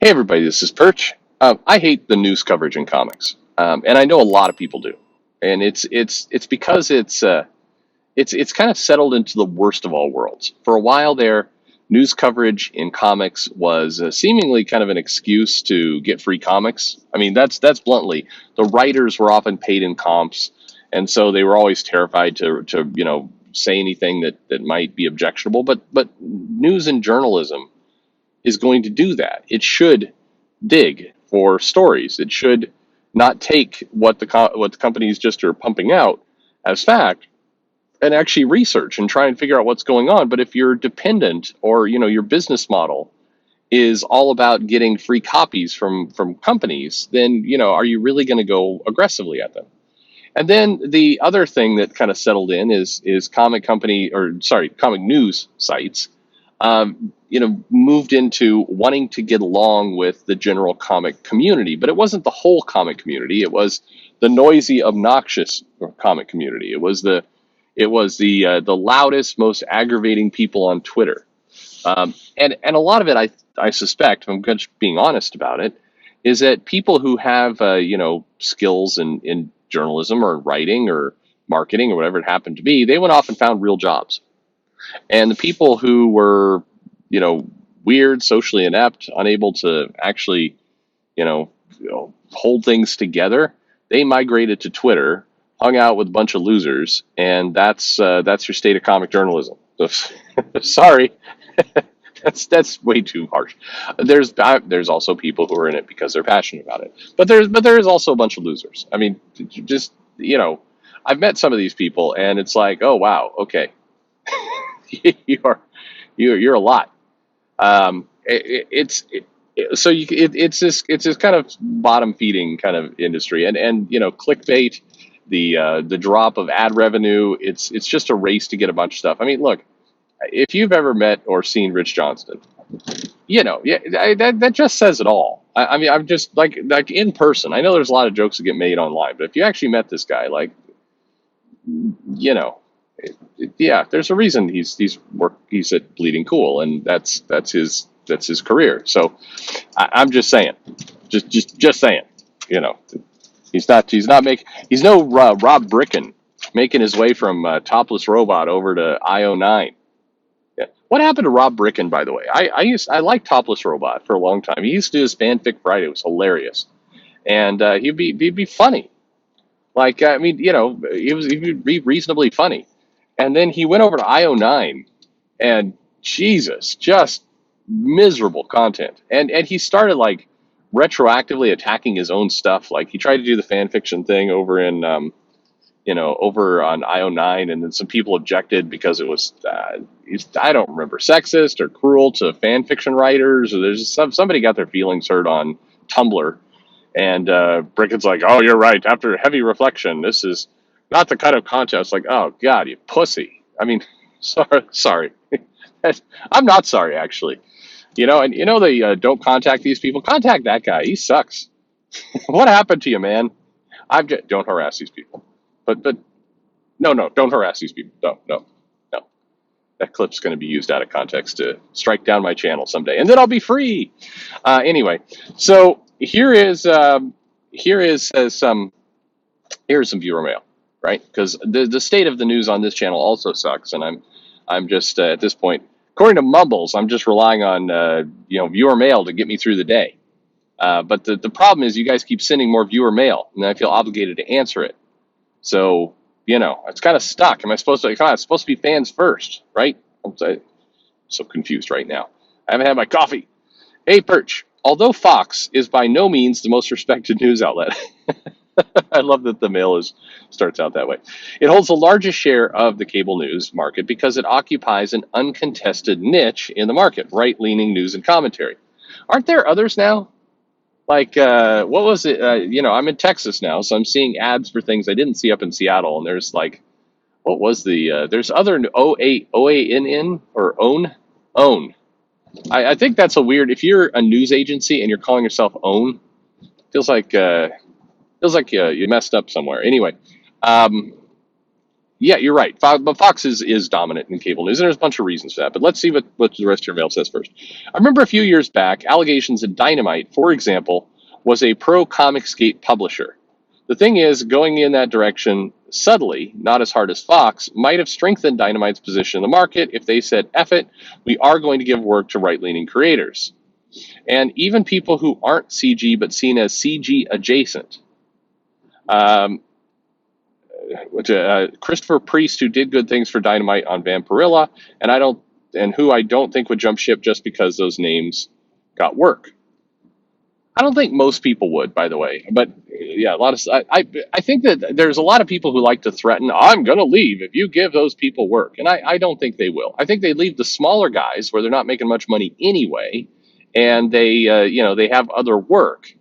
Hey everybody, this is Perch. I hate the news coverage in comics, and I know a lot of people do, and it's because it's kind of settled into the worst of all worlds. For a while there, news coverage in comics was seemingly kind of an excuse to get free comics. I mean, that's bluntly, the writers were often paid in comps, and so they were always terrified to say anything that might be objectionable. But news and journalism is going to do that. It should dig for stories. It should not take what the companies just are pumping out as fact and actually research and try and figure out what's going on. But if you're dependent, or your business model is all about getting free copies from companies, then are you really going to go aggressively at them? And then the other thing that kind of settled in is comic news sites, moved into wanting to get along with the general comic community. But it wasn't the whole comic community. It was the noisy, obnoxious comic community. It was the loudest, most aggravating people on Twitter. And a lot of it, I suspect, if I'm just being honest about it, is that people who have skills in journalism or writing or marketing or whatever it happened to be, they went off and found real jobs. And the people who were, weird, socially inept, unable to actually, hold things together, they migrated to Twitter, hung out with a bunch of losers, and that's your state of comic journalism. So, sorry, that's way too harsh. There's also people who are in it because they're passionate about it, but there is also a bunch of losers. I mean, just I've met some of these people, and it's like, oh wow, okay, you're a lot. It's this kind of bottom feeding kind of industry, and clickbait, the drop of ad revenue. It's just a race to get a bunch of stuff. I mean, look, if you've ever met or seen Rich Johnston, yeah, that just says it all. I mean, I'm just like in person. I know there's a lot of jokes that get made online, but if you actually met this guy, like, you know, yeah, there's a reason he's at Bleeding Cool, and that's his career. So I'm just saying, just saying, you know, he's no Rob Bricken making his way from Topless Robot over to IO9. Yeah. What happened to Rob Bricken, by the way? I liked Topless Robot for a long time. He used to do his Fanfic Friday. It was hilarious, and he'd be funny. Like, I mean, he'd be reasonably funny. And then he went over to IO9, and Jesus, just miserable content. And he started like retroactively attacking his own stuff. Like, he tried to do the fan fiction thing over in over on IO9, and then some people objected because it was I don't remember, sexist or cruel to fan fiction writers, or there's somebody got their feelings hurt on Tumblr. And Bricken's like, oh, you're right. After heavy reflection, this is not the kind of contest. Like, oh God, you pussy. I mean, sorry. I'm not sorry, actually. And they don't contact these people. Contact that guy. He sucks. What happened to you, man? Don't harass these people. But no, don't harass these people. No. That clip's going to be used out of context to strike down my channel someday, and then I'll be free. Anyway, so here's some viewer mail, right? Because the state of the news on this channel also sucks, and I'm just at this point, according to Mumbles, I'm just relying on viewer mail to get me through the day. But the problem is, you guys keep sending more viewer mail, and I feel obligated to answer it. So it's kind of stuck. Am I supposed to? It's supposed to be fans first, right? I'm so confused right now. I haven't had my coffee. Hey, Perch. Although Fox is by no means the most respected news outlet, I love that the mail starts out that way. It holds the largest share of the cable news market because it occupies an uncontested niche in the market, right-leaning news and commentary. Aren't there others now? Like, what was it? I'm in Texas now, so I'm seeing ads for things I didn't see up in Seattle. And there's like, what was there's other OANN or OWN. I think that's a weird, if you're a news agency and you're calling yourself OWN, feels like you messed up somewhere. Anyway, Yeah, you're right. But Fox is dominant in cable news, and there's a bunch of reasons for that. But let's see what the rest of your mail says first. I remember a few years back, allegations that Dynamite, for example, was a pro Comicsgate publisher. The thing is, going in that direction subtly, not as hard as Fox, might have strengthened Dynamite's position in the market if they said, F it, we are going to give work to right leaning creators. And even people who aren't CG but seen as CG adjacent. Um, Christopher Priest, who did good things for Dynamite on Vampirilla, and who I don't think would jump ship just because those names got work. I don't think most people would, by the way, but yeah, a lot of I think that there's a lot of people who like to threaten. I'm going to leave if you give those people work, and I don't think they will. I think they leave the smaller guys where they're not making much money anyway, and they have other work.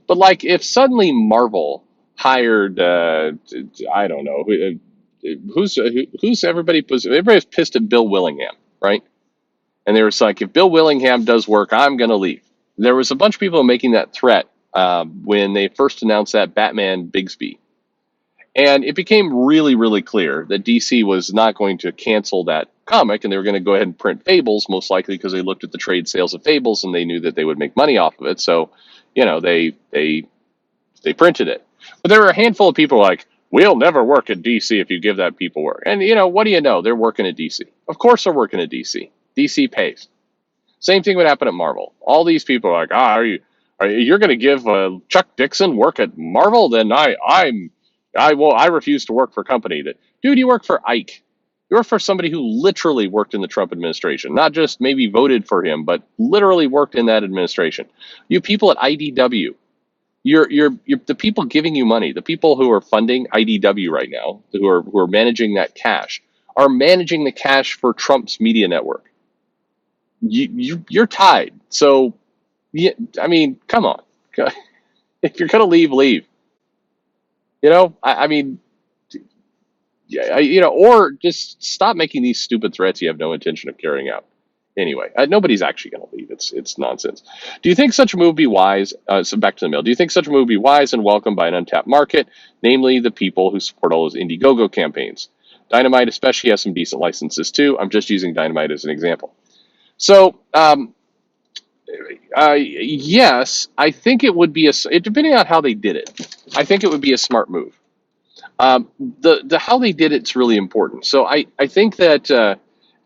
But like if suddenly Marvel hired, I don't know who's everybody's pissed at Bill Willingham, right? And they were like, if Bill Willingham does work, I'm going to leave. There was a bunch of people making that threat when they first announced that Batman Bigsby. And it became really, really clear that DC was not going to cancel that comic, and they were going to go ahead and print Fables, most likely because they looked at the trade sales of Fables and they knew that they would make money off of it. So, they printed it. But there were a handful of people like, we'll never work at DC if you give that people work. And, what do you know? They're working at DC. Of course they're working at DC. DC pays. Same thing would happen at Marvel. All these people are like, you're going to give Chuck Dixon work at Marvel? Then I refuse to work for a company that, dude, you work for Ike. You work for somebody who literally worked in the Trump administration, not just maybe voted for him, but literally worked in that administration. You people at IDW, you're the people giving you money, the people who are funding IDW right now, who are managing that cash, are managing the cash for Trump's media network. You're tied. So, yeah, I mean, come on. If you're gonna leave, leave. I mean, yeah, or just stop making these stupid threats you have no intention of carrying out. Anyway, nobody's actually going to leave. It's nonsense. Do you think such a move be wise? So back to the mail. Do you think such a move be wise and welcome by an untapped market, namely the people who support all those Indiegogo campaigns? Dynamite especially has some decent licenses too. I'm just using Dynamite as an example. So, yes, I think it would be depending on how they did it. I think it would be a smart move. The how they did it's really important. So I think that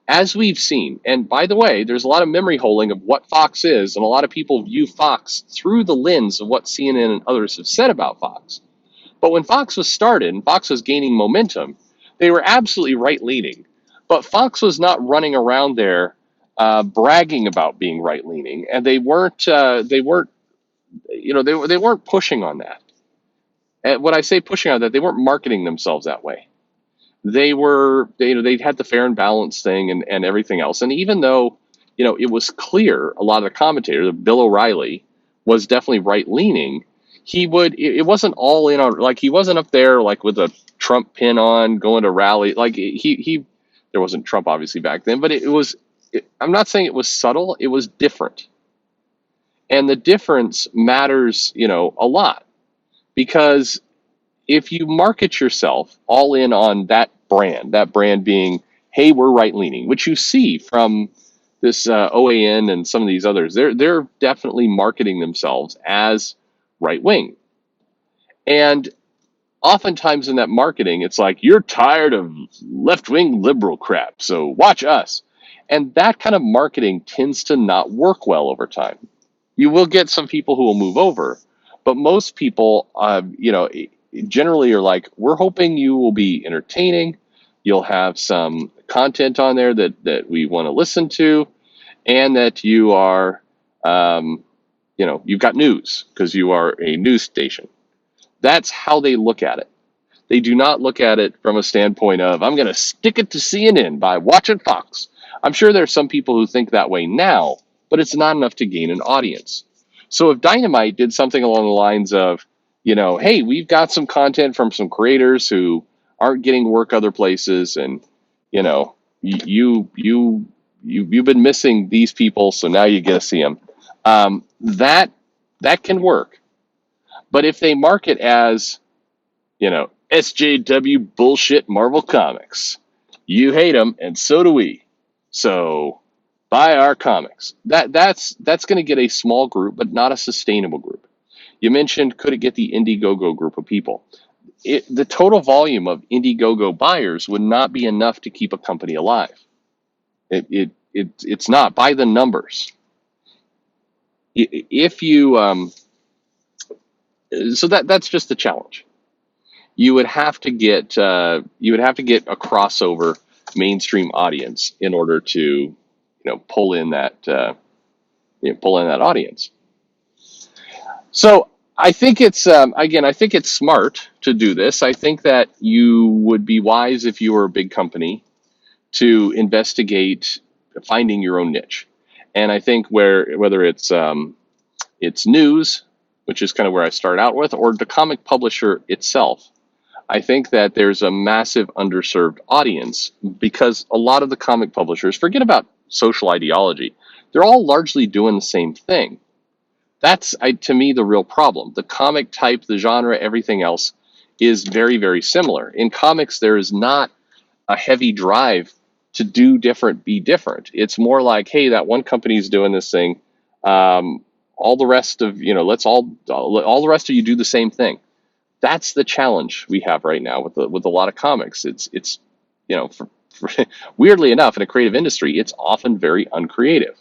as we've seen, and by the way, there's a lot of memory holding of what Fox is, and a lot of people view Fox through the lens of what CNN and others have said about Fox. But when Fox was started and Fox was gaining momentum, they were absolutely right-leaning. But Fox was not running around there bragging about being right-leaning, and they weren't pushing on that. And when I say pushing on that, they weren't marketing themselves that way. They had the fair and balanced thing and everything else. And even though, it was clear, a lot of the commentators, Bill O'Reilly was definitely right leaning, it wasn't all in on, like, he wasn't up there like with a Trump pin on going to rally. Like there wasn't Trump obviously back then, but I'm not saying it was subtle. It was different. And the difference matters, a lot. Because if you market yourself all in on that brand being, hey, we're right leaning, which you see from this OAN and some of these others, they're definitely marketing themselves as right wing. And oftentimes in that marketing, it's like, you're tired of left wing liberal crap, so watch us. And that kind of marketing tends to not work well over time. You will get some people who will move over. But most people, generally are like, we're hoping you will be entertaining. You'll have some content on there that we want to listen to, and that you are, you've got news because you are a news station. That's how they look at it. They do not look at it from a standpoint of, I'm going to stick it to CNN by watching Fox. I'm sure there are some people who think that way now, but it's not enough to gain an audience. So if Dynamite did something along the lines of, hey, we've got some content from some creators who aren't getting work other places, and you've been missing these people, so now you get to see them. That can work. But if they market as, SJW bullshit Marvel comics. You hate them, and so do we. So buy our comics. That's going to get a small group, but not a sustainable group. You mentioned, could it get the Indiegogo group of people? The total volume of Indiegogo buyers would not be enough to keep a company alive. It's not by the numbers. If you so that's just the challenge. You would have to get a crossover mainstream audience in order to pull in that audience. So I think it's again, I think it's smart to do this. I think that you would be wise if you were a big company to investigate finding your own niche. And I think whether it's news, which is kind of where I start out with, or the comic publisher itself, I think that there's a massive underserved audience because a lot of the comic publishers, forget about social ideology, they're all largely doing the same thing. That's, to me, the real problem. The comic type, the genre, everything else is very, very similar. In comics, there is not a heavy drive to do different, be different. It's more like, hey, that one company's doing this thing. All the rest of, let's all the rest of you do the same thing. That's the challenge we have right now with a lot of comics. It's weirdly enough, in a creative industry, it's often very uncreative.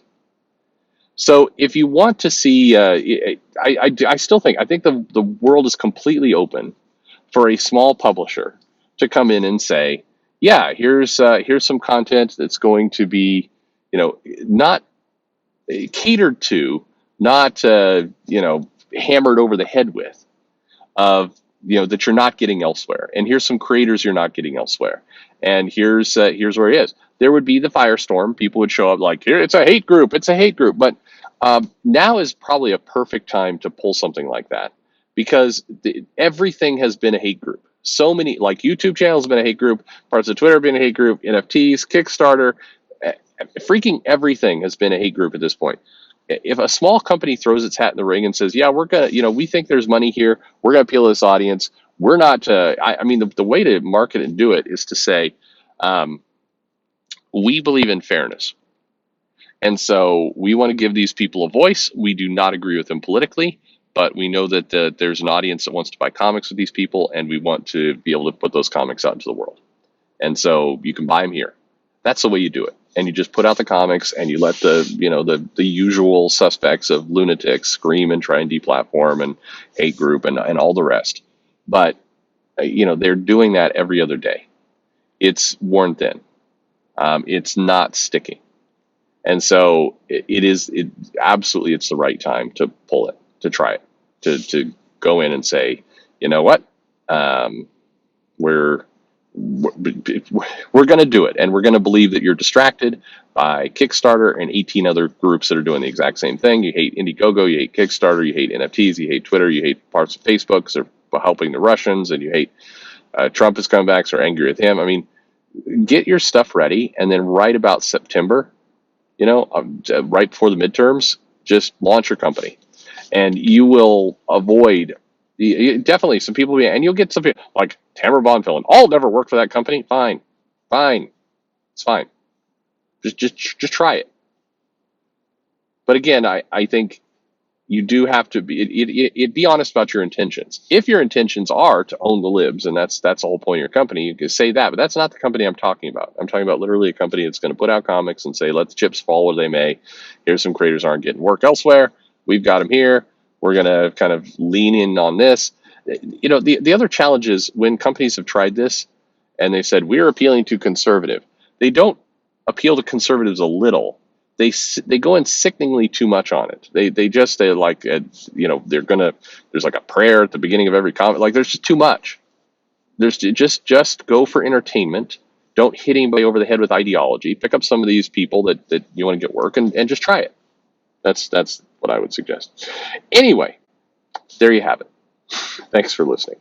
So if you want to see, I still think, the world is completely open for a small publisher to come in and say, yeah, here's some content that's going to be, not catered to, not hammered over the head with, of that you're not getting elsewhere. And here's some creators you're not getting elsewhere. And here's where it is. There would be the firestorm. People would show up like, here, it's a hate group. It's a hate group. But now is probably a perfect time to pull something like that, because everything has been a hate group. So many, like YouTube channels have been a hate group, parts of Twitter have been a hate group, NFTs, Kickstarter, freaking everything has been a hate group at this point. If a small company throws its hat in the ring and says, yeah, we're going to, we think there's money here, we're going to appeal to this audience, we're not, the way to market and do it is to say, we believe in fairness. And so we want to give these people a voice. We do not agree with them politically, but we know that there's an audience that wants to buy comics with these people, and we want to be able to put those comics out into the world. And so you can buy them here. That's the way you do it. And you just put out the comics, and you let the usual suspects of lunatics scream and try and deplatform and hate group and all the rest. But they're doing that every other day. It's worn thin. It's not sticking. And so it's the right time to pull it, to try it, to go in and say, you know what, we're going to do it, and we're going to believe that you're distracted by Kickstarter and 18 other groups that are doing the exact same thing. You hate Indiegogo, you hate Kickstarter, you hate NFTs, you hate Twitter, you hate parts of Facebook because they're helping the Russians, and you hate Trump is coming back, so are angry with him. I mean, get your stuff ready, and then right about September, right before the midterms, just launch your company, and you will avoid definitely some people, and you'll get some people like Tamara Bonvillain. I'll never work for that company. Fine, it's fine. Just try it. But again, I think you do have to be honest about your intentions. If your intentions are to own the libs, and that's the whole point of your company, you can say that, but that's not the company I'm talking about. I'm talking about literally a company that's going to put out comics and say, let the chips fall where they may. Here's some creators aren't getting work elsewhere. We've got them here. We're going to kind of lean in on this. The other challenge is when companies have tried this and they said, we're appealing to conservative. They don't appeal to conservatives a little. They go in sickeningly too much on it. There's like a prayer at the beginning of every comment. Like, there's just too much. There's just go for entertainment. Don't hit anybody over the head with ideology. Pick up some of these people that you want to get work and just try it. That's what I would suggest. Anyway, there you have it. Thanks for listening.